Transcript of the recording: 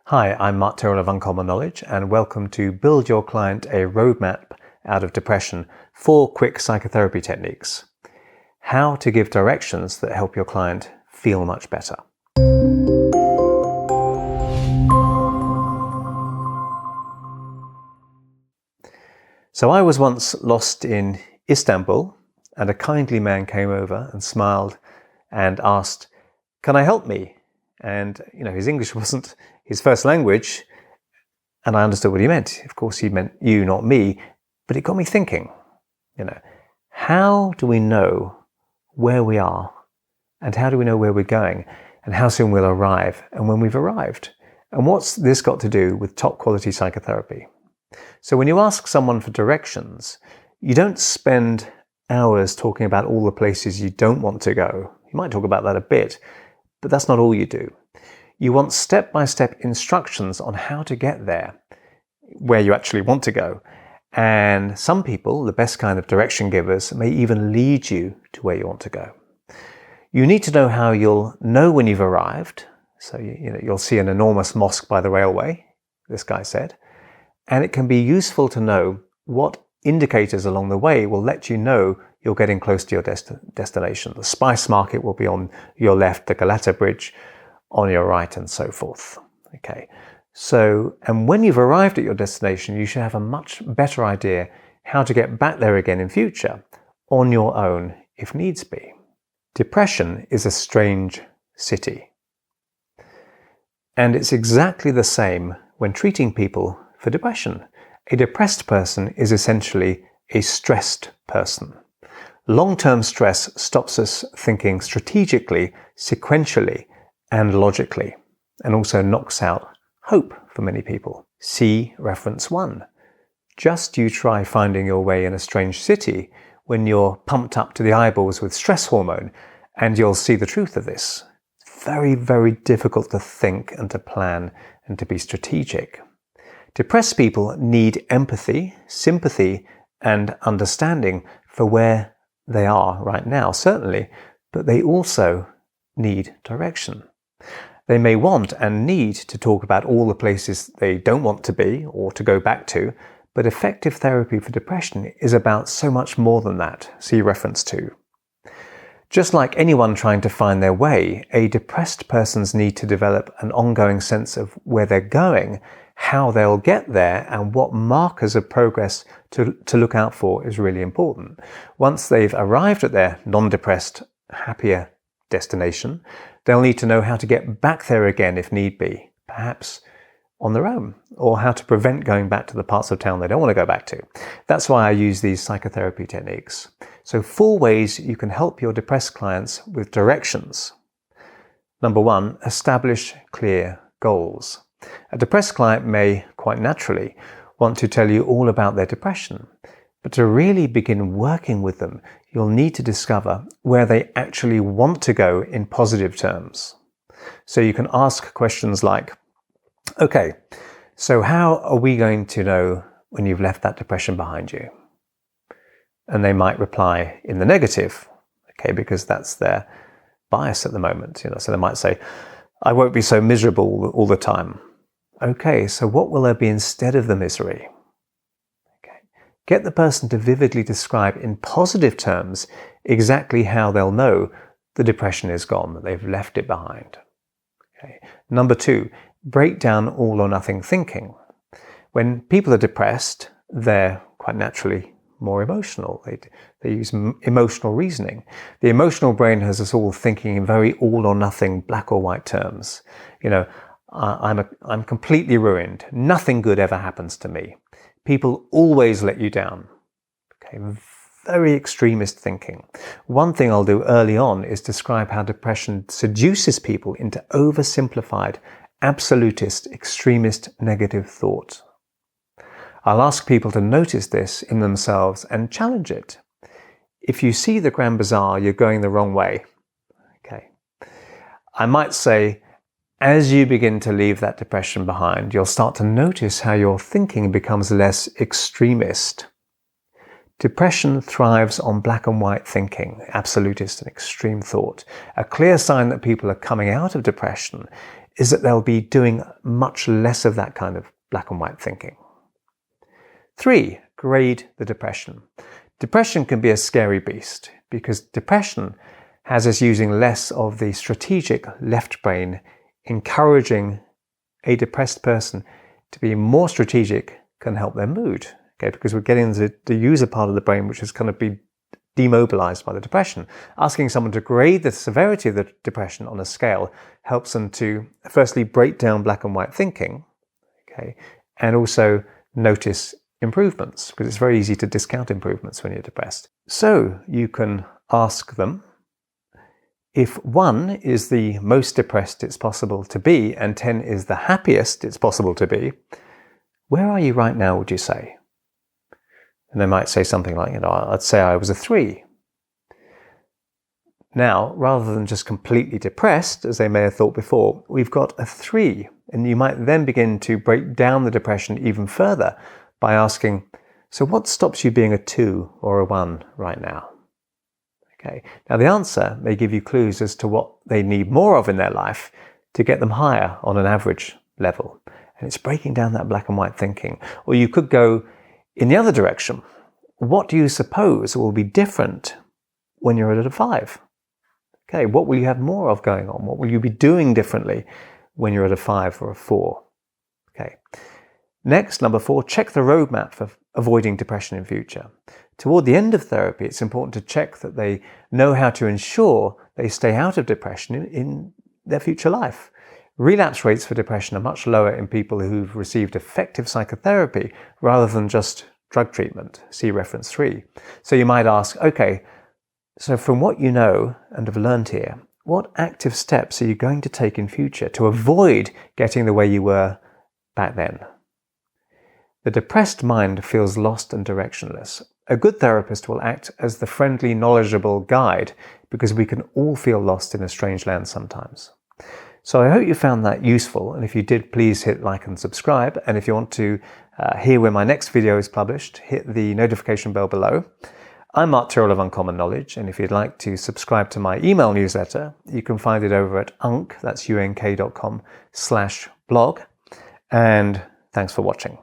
Hi, I'm Mark Tyrrell of Uncommon Knowledge, and welcome to Build Your Client a Roadmap Out of Depression, 4 quick psychotherapy techniques. How to give directions that help your client feel much better. So I was once lost in Istanbul, and a kindly man came over and smiled and asked, "Can I help me?" And, his English wasn't his first language, and I understood what he meant. Of course, he meant you, not me, but it got me thinking, how do we know where we are, and how do we know where we're going, and how soon we'll arrive, and when we've arrived? And what's this got to do with top quality psychotherapy? So when you ask someone for directions, you don't spend hours talking about all the places you don't want to go. You might talk about that a bit, but that's not all you do. You want step-by-step instructions on how to get there, where you actually want to go. And some people, the best kind of direction givers, may even lead you to where you want to go. You need to know how you'll know when you've arrived. So you'll see an enormous mosque by the railway, this guy said. And it can be useful to know what indicators along the way will let you know you're getting close to your destination. The spice market will be on your left, the Galata Bridge on your right, and so forth. Okay. So, and when you've arrived at your destination, you should have a much better idea how to get back there again in future on your own if needs be. Depression is a strange city. And it's exactly the same when treating people for depression. A depressed person is essentially a stressed person. Long-term stress stops us thinking strategically, sequentially, and logically, and also knocks out hope for many people. See reference 1. Just you try finding your way in a strange city when you're pumped up to the eyeballs with stress hormone, and you'll see the truth of this. It's very, very difficult to think and to plan and to be strategic. Depressed people need empathy, sympathy, and understanding for where they are right now, certainly, but they also need direction. They may want and need to talk about all the places they don't want to be or to go back to, but effective therapy for depression is about so much more than that. See reference 2. Just like anyone trying to find their way, a depressed person's need to develop an ongoing sense of where they're going, how they'll get there, and what markers of progress to look out for is really important. Once they've arrived at their non-depressed, happier destination, they'll need to know how to get back there again if need be, perhaps on their own, or how to prevent going back to the parts of town they don't want to go back to. That's why I use these psychotherapy techniques. So 4 ways you can help your depressed clients with directions. Number 1, establish clear goals. A depressed client may, quite naturally, want to tell you all about their depression, but to really begin working with them, you'll need to discover where they actually want to go in positive terms. So you can ask questions like, okay, so how are we going to know when you've left that depression behind you? And they might reply in the negative, okay, because that's their bias at the moment. So they might say, I won't be so miserable all the time. Okay, so what will there be instead of the misery? Okay. Get the person to vividly describe in positive terms exactly how they'll know the depression is gone, that they've left it behind. Okay. Number 2, break down all or nothing thinking. When people are depressed, they're quite naturally more emotional. They use emotional reasoning. The emotional brain has us all thinking in very all or nothing, black or white terms. I'm completely ruined. Nothing good ever happens to me. People always let you down. Okay, very extremist thinking. One thing I'll do early on is describe how depression seduces people into oversimplified, absolutist, extremist, negative thought. I'll ask people to notice this in themselves and challenge it. If you see the Grand Bazaar, you're going the wrong way. Okay. I might say, as you begin to leave that depression behind, you'll start to notice how your thinking becomes less extremist. Depression thrives on black and white thinking, absolutist and extreme thought. A clear sign that people are coming out of depression is that they'll be doing much less of that kind of black and white thinking. 3, grade the depression. Depression can be a scary beast because depression has us using less of the strategic left brain, encouraging a depressed person to be more strategic can help their mood. Okay, because we're getting the user part of the brain which is kind of be demobilized by the depression. Asking someone to grade the severity of the depression on a scale helps them to firstly break down black and white thinking, okay, and also notice improvements, because it's very easy to discount improvements when you're depressed. So you can ask them, if 1 is the most depressed it's possible to be and 10 is the happiest it's possible to be, where are you right now, would you say? And they might say something like, I'd say I was a 3. Now, rather than just completely depressed, as they may have thought before, we've got a 3. And you might then begin to break down the depression even further by asking, so what stops you being a 2 or a 1 right now? Okay. Now, the answer may give you clues as to what they need more of in their life to get them higher on an average level. And it's breaking down that black and white thinking. Or you could go in the other direction. What do you suppose will be different when you're at a 5? Okay, what will you have more of going on? What will you be doing differently when you're at a 5 or a 4? Okay. Next, number 4, check the roadmap for avoiding depression in future. Toward the end of therapy, it's important to check that they know how to ensure they stay out of depression in their future life. Relapse rates for depression are much lower in people who've received effective psychotherapy rather than just drug treatment. See reference 3. So you might ask, okay, so from what you know and have learned here, what active steps are you going to take in future to avoid getting the way you were back then? The depressed mind feels lost and directionless. A good therapist will act as the friendly, knowledgeable guide because we can all feel lost in a strange land sometimes. So I hope you found that useful, and if you did, please hit like and subscribe. And if you want to hear when my next video is published, hit the notification bell below. I'm Mark Tyrrell of Uncommon Knowledge, and if you'd like to subscribe to my email newsletter, you can find it over at unk.com/blog. And thanks for watching.